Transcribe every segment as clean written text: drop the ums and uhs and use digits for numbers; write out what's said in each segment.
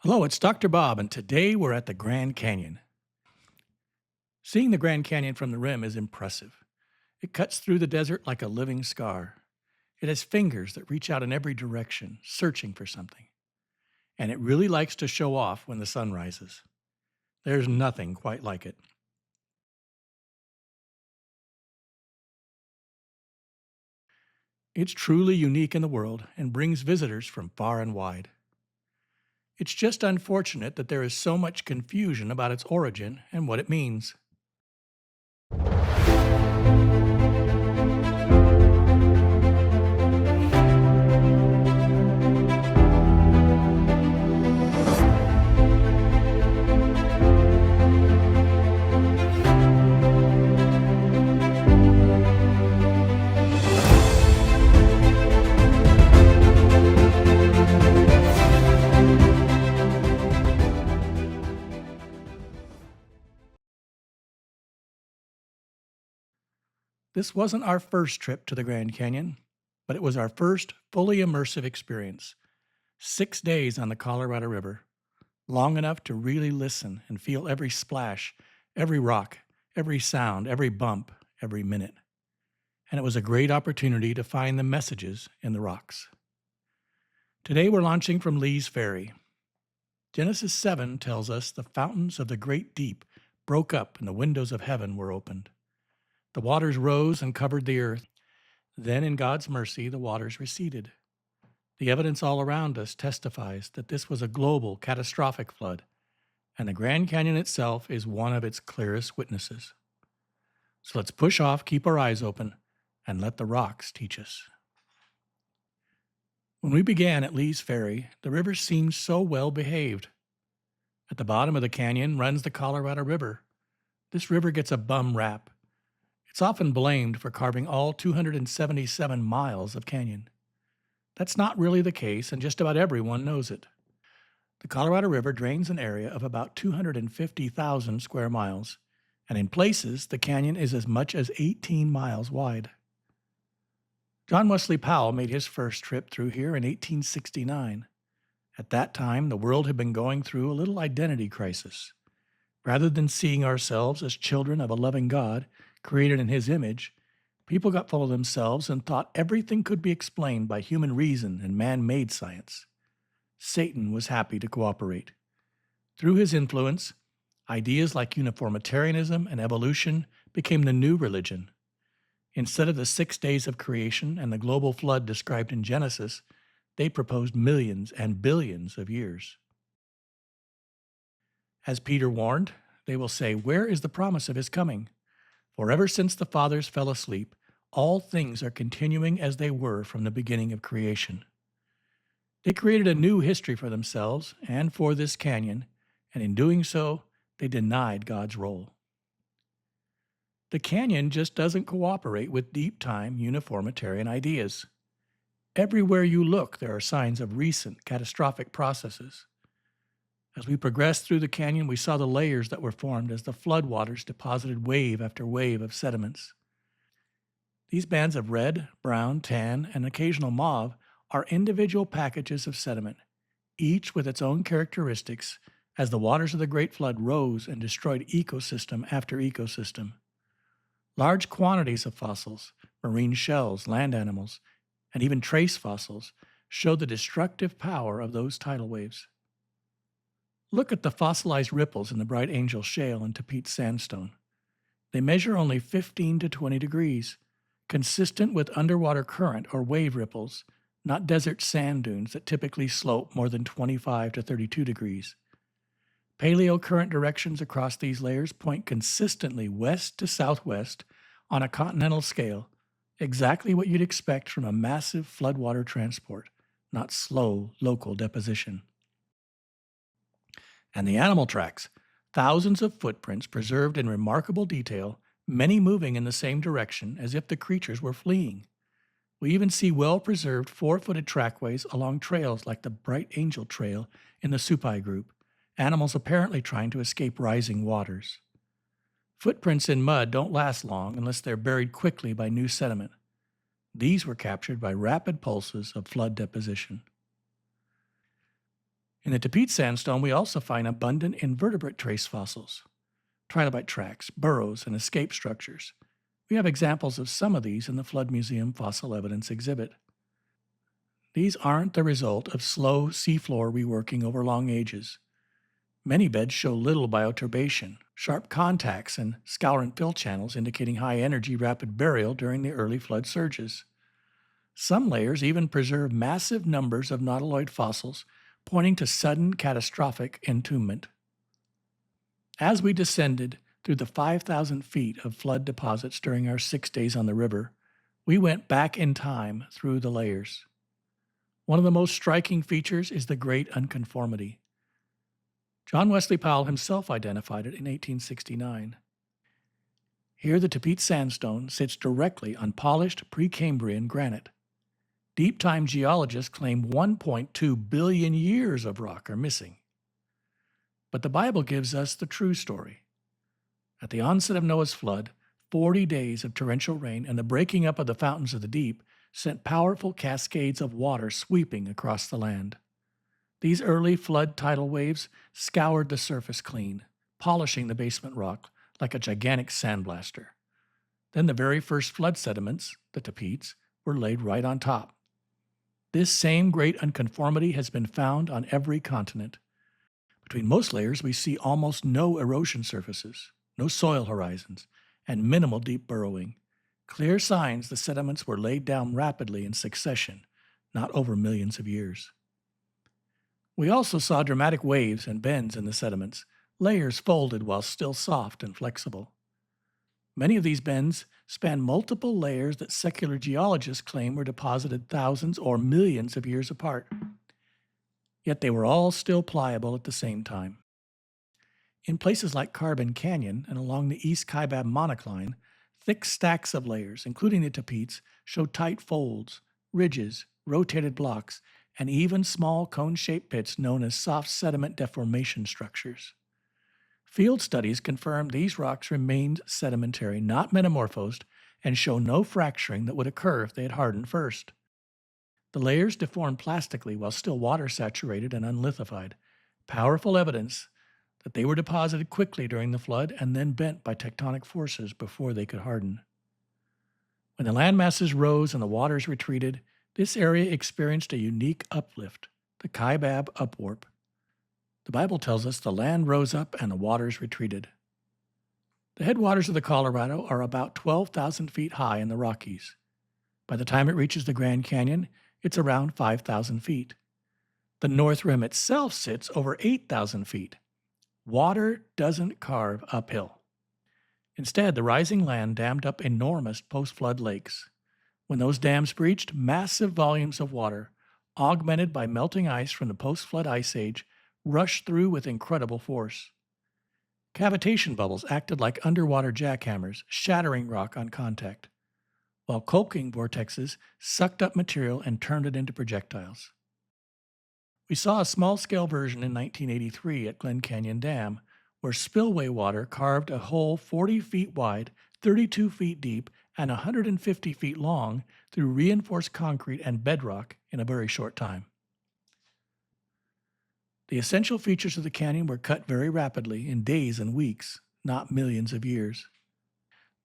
Hello, it's Dr. Bob, and today we're at the Grand Canyon. Seeing the Grand Canyon from the rim is impressive. It cuts through the desert like a living scar. It has fingers that reach out in every direction, searching for something. And it really likes to show off when the sun rises. There's nothing quite like it. It's truly unique in the world and brings visitors from far and wide. It's just unfortunate that there is so much confusion about its origin and what it means. This wasn't our first trip to the Grand Canyon, but it was our first fully immersive experience. 6 days on the Colorado River, long enough to really listen and feel every splash, every rock, every sound, every bump, every minute. And it was a great opportunity to find the messages in the rocks. Today we're launching from Lee's Ferry. Genesis 7 tells us the fountains of the great deep broke up and the windows of heaven were opened. The waters rose and covered the earth. Then, in God's mercy, the waters receded. The evidence all around us testifies that this was a global, catastrophic flood, and the Grand Canyon itself is one of its clearest witnesses. So let's push off, keep our eyes open, and let the rocks teach us. When we began at Lee's Ferry, the river seemed so well behaved. At the bottom of the canyon runs the Colorado River. This river gets a bum rap. It's often blamed for carving all 277 miles of canyon. That's not really the case, and just about everyone knows it. The Colorado River drains an area of about 250,000 square miles, and in places, the canyon is as much as 18 miles wide. John Wesley Powell made his first trip through here in 1869. At that time, the world had been going through a little identity crisis. Rather than seeing ourselves as children of a loving God, created in His image, people got full of themselves and thought everything could be explained by human reason and man-made science. Satan was happy to cooperate. Through his influence, ideas like uniformitarianism and evolution became the new religion. Instead of the 6 days of creation and the global flood described in Genesis, they proposed millions and billions of years. As Peter warned, they will say, "Where is the promise of His coming? For ever since the fathers fell asleep, all things are continuing as they were from the beginning of creation." They created a new history for themselves and for this canyon, and in doing so, they denied God's role. The canyon just doesn't cooperate with deep time uniformitarian ideas. Everywhere you look, there are signs of recent catastrophic processes. As we progressed through the canyon, we saw the layers that were formed as the floodwaters deposited wave after wave of sediments. These bands of red, brown, tan, and occasional mauve are individual packages of sediment, each with its own characteristics as the waters of the Great Flood rose and destroyed ecosystem after ecosystem. Large quantities of fossils, marine shells, land animals, and even trace fossils show the destructive power of those tidal waves. Look at the fossilized ripples in the Bright Angel Shale and Tapete Sandstone. They measure only 15 to 20 degrees, consistent with underwater current or wave ripples, not desert sand dunes that typically slope more than 25 to 32 degrees. Paleocurrent directions across these layers point consistently west to southwest on a continental scale, exactly what you'd expect from a massive floodwater transport, not slow local deposition. And the animal tracks, thousands of footprints preserved in remarkable detail, many moving in the same direction as if the creatures were fleeing. We even see well-preserved 4-footed trackways along trails like the Bright Angel Trail in the Supai group, animals apparently trying to escape rising waters. Footprints in mud don't last long unless they're buried quickly by new sediment. These were captured by rapid pulses of flood deposition. In the Tapete Sandstone, we also find abundant invertebrate trace fossils, trilobite tracks, burrows, and escape structures. We have examples of some of these in the Flood Museum Fossil Evidence exhibit. These aren't the result of slow seafloor reworking over long ages. Many beds show little bioturbation, sharp contacts, and scour and fill channels indicating high energy rapid burial during the early flood surges. Some layers even preserve massive numbers of nautiloid fossils, pointing to sudden catastrophic entombment. As we descended through the 5,000 feet of flood deposits during our 6 days on the river, we went back in time through the layers. One of the most striking features is the Great Unconformity. John Wesley Powell himself identified it in 1869. Here, the Tapete Sandstone sits directly on polished Precambrian granite. Deep-time geologists claim 1.2 billion years of rock are missing. But the Bible gives us the true story. At the onset of Noah's flood, 40 days of torrential rain and the breaking up of the fountains of the deep sent powerful cascades of water sweeping across the land. These early flood tidal waves scoured the surface clean, polishing the basement rock like a gigantic sandblaster. Then the very first flood sediments, the tapetes, were laid right on top. This same great unconformity has been found on every continent. Between most layers, we see almost no erosion surfaces, no soil horizons, and minimal deep burrowing. Clear signs the sediments were laid down rapidly in succession, not over millions of years. We also saw dramatic waves and bends in the sediments, layers folded while still soft and flexible. Many of these bends span multiple layers that secular geologists claim were deposited thousands or millions of years apart. Yet they were all still pliable at the same time. In places like Carbon Canyon and along the East Kaibab monocline, thick stacks of layers, including the tapetes, show tight folds, ridges, rotated blocks, and even small cone-shaped pits known as soft sediment deformation structures. Field studies confirm these rocks remained sedimentary, not metamorphosed, and show no fracturing that would occur if they had hardened first. The layers deformed plastically while still water-saturated and unlithified, powerful evidence that they were deposited quickly during the flood and then bent by tectonic forces before they could harden. When the land masses rose and the waters retreated, this area experienced a unique uplift, the Kaibab upwarp. The Bible tells us the land rose up and the waters retreated. The headwaters of the Colorado are about 12,000 feet high in the Rockies. By the time it reaches the Grand Canyon, it's around 5,000 feet. The North Rim itself sits over 8,000 feet. Water doesn't carve uphill. Instead, the rising land dammed up enormous post-flood lakes. When those dams breached, massive volumes of water, augmented by melting ice from the post-flood ice age, rushed through with incredible force. Cavitation bubbles acted like underwater jackhammers, shattering rock on contact, while coking vortexes sucked up material and turned it into projectiles. We saw a small-scale version in 1983 at Glen Canyon Dam, where spillway water carved a hole 40 feet wide, 32 feet deep, and 150 feet long through reinforced concrete and bedrock in a very short time. The essential features of the canyon were cut very rapidly in days and weeks, not millions of years.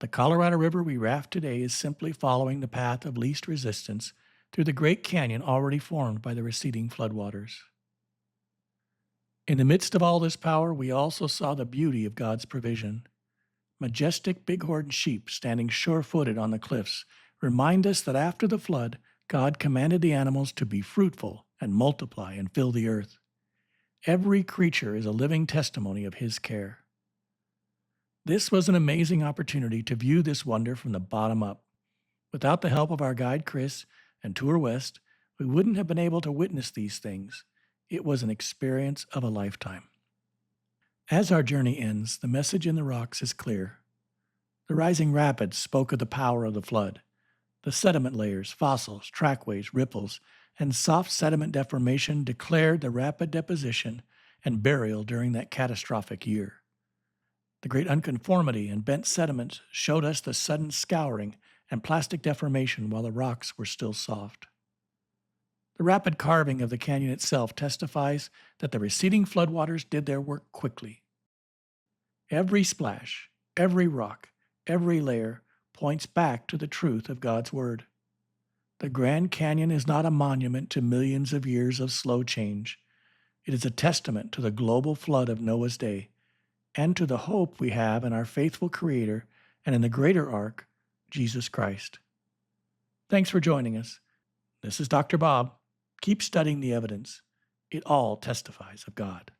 The Colorado River we raft today is simply following the path of least resistance through the great canyon already formed by the receding floodwaters. In the midst of all this power, we also saw the beauty of God's provision. Majestic bighorn sheep standing sure-footed on the cliffs remind us that after the flood, God commanded the animals to be fruitful and multiply and fill the earth. Every creature is a living testimony of His care. This was an amazing opportunity to view this wonder from the bottom up. Without the help of our guide Chris and Tour West, we wouldn't have been able to witness these things. It was an experience of a lifetime. As our journey ends, the message in the rocks is clear. The rising rapids spoke of the power of the flood. The sediment layers, fossils, trackways, ripples, and soft sediment deformation declared the rapid deposition and burial during that catastrophic year. The great unconformity and bent sediments showed us the sudden scouring and plastic deformation while the rocks were still soft. The rapid carving of the canyon itself testifies that the receding floodwaters did their work quickly. Every splash, every rock, every layer points back to the truth of God's Word. The Grand Canyon is not a monument to millions of years of slow change. It is a testament to the global flood of Noah's day and to the hope we have in our faithful Creator and in the greater ark, Jesus Christ. Thanks for joining us. This is Dr. Bob. Keep studying the evidence. It all testifies of God.